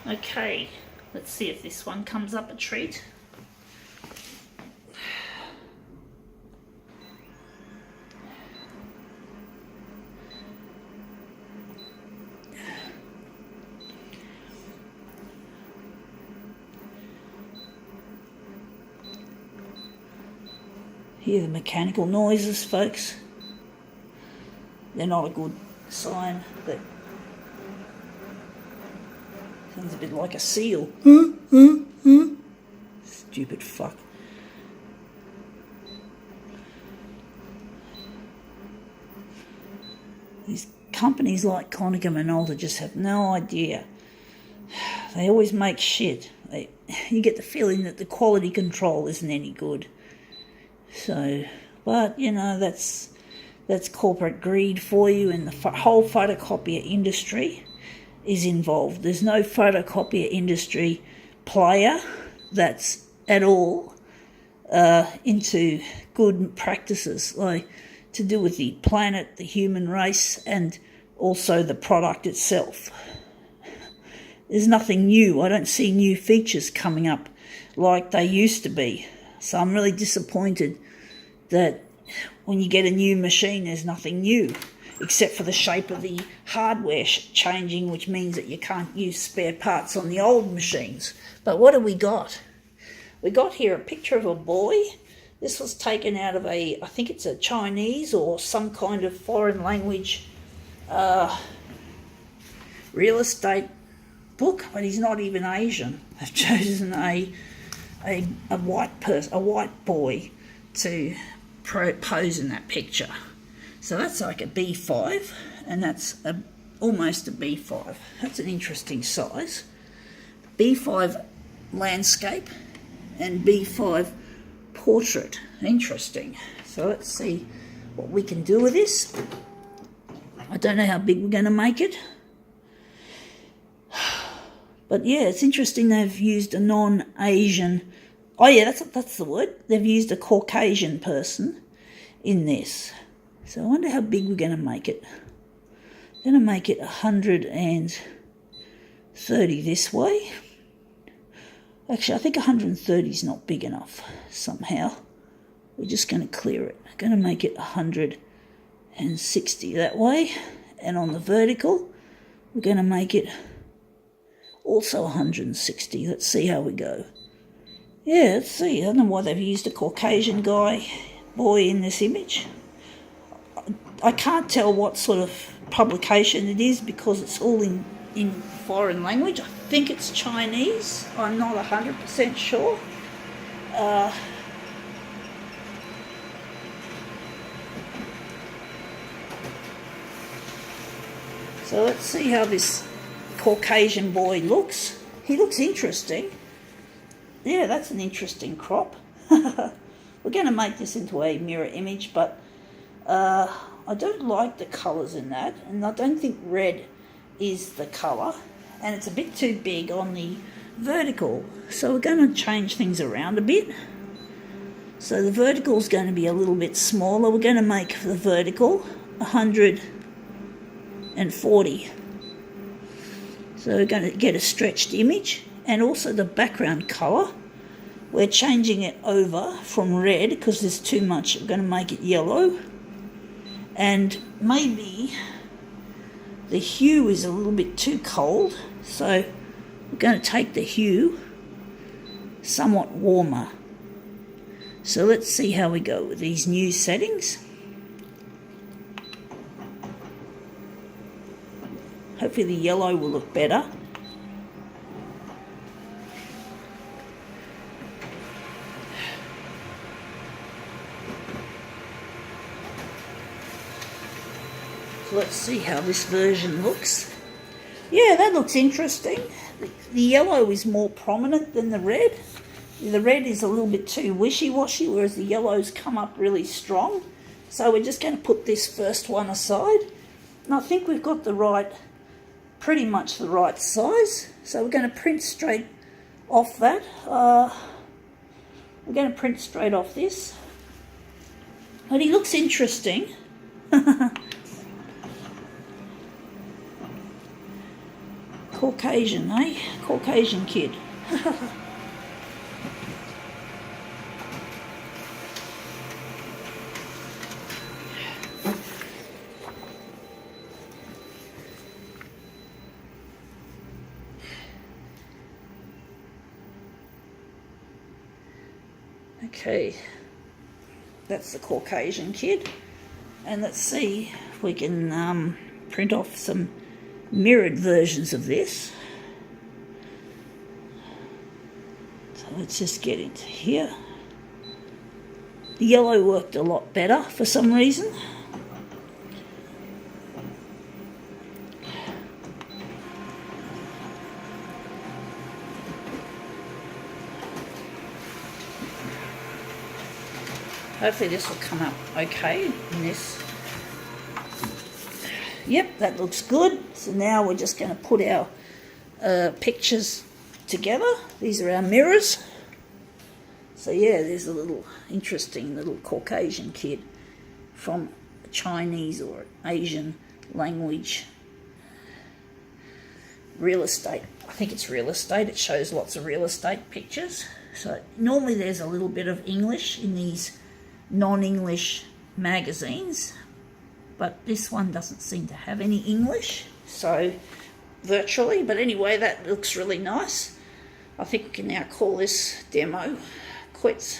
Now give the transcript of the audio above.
Okay, let's see if this one comes up a treat. Hear the mechanical noises, folks. They're not a good sign. That sounds a bit like a seal. Stupid fuck. These companies like Konica Minolta just have no idea. They always make shit. You get the feeling that the quality control isn't any good. So, but you know, that's corporate greed for you, and the whole photocopier industry is involved. There's no photocopier industry player that's at all into good practices, like to do with the planet, the human race, and also the product itself. There's nothing new. I don't see new features coming up like they used to be. So I'm really disappointed that when you get a new machine, there's nothing new, except for the shape of the hardware changing, which means that you can't use spare parts on the old machines. But what have we got? We got here a picture of a boy. This was taken out of I think it's a Chinese or some kind of foreign language real estate book, but he's not even Asian. They've chosen a white person, a white boy, to pose in that picture. So that's like a B5, and that's almost a B5. That's an interesting size. B5 landscape and B5 portrait. Interesting. So let's see what we can do with this. I don't know how big we're going to make it. But yeah, it's interesting they've used a non-Asian... Oh yeah, that's the word. They've used a Caucasian person in this. So I wonder how big we're going to make it. I'm going to make it 130 this way. Actually, I think 130 is not big enough somehow. We're just going to clear it. I'm going to make it 160 that way. And on the vertical, we're going to make it also 160. Let's see how we go. Yeah, let's see. I don't know why they've used a Caucasian boy in this image. I can't tell what sort of publication it is because it's all in foreign language. I think it's Chinese. I'm not 100% sure. So let's see how this Caucasian boy looks. He looks interesting. Yeah, that's an interesting crop. We're going to make this into a mirror image, but I don't like the colours in that, and I don't think red is the colour, and it's a bit too big on the vertical. So we're going to change things around a bit. So the vertical is going to be a little bit smaller. We're going to make the vertical 140. So we're going to get a stretched image, and also the background colour. We're changing it over from red because there's too much. We're going to make it yellow. And maybe the hue is a little bit too cold. So we're going to take the hue somewhat warmer. So let's see how we go with these new settings. Hopefully the yellow will look better. So let's see how this version looks. Yeah, that looks interesting. The yellow is more prominent than the red. The red is a little bit too wishy-washy, whereas the yellows come up really strong. So we're just going to put this first one aside. And I think we've got pretty much the right size. So we're going to print straight off that. We're going to print straight off this. But he looks interesting. Caucasian, eh? Caucasian kid. Okay, that's the Caucasian kid. And let's see if we can print off some mirrored versions of this. So let's just get into here. The yellow worked a lot better for some reason. Hopefully this will come up okay in this. Yep, that looks good. So now we're just going to put our pictures together. These are our mirrors. So yeah, there's a little interesting little Caucasian kid from a Chinese or Asian language. Real estate. I think it's real estate. It shows lots of real estate pictures. So normally there's a little bit of English in these non-English magazines, but this one doesn't seem to have any English, so virtually. But anyway, that looks really nice. I think we can now call this demo quits.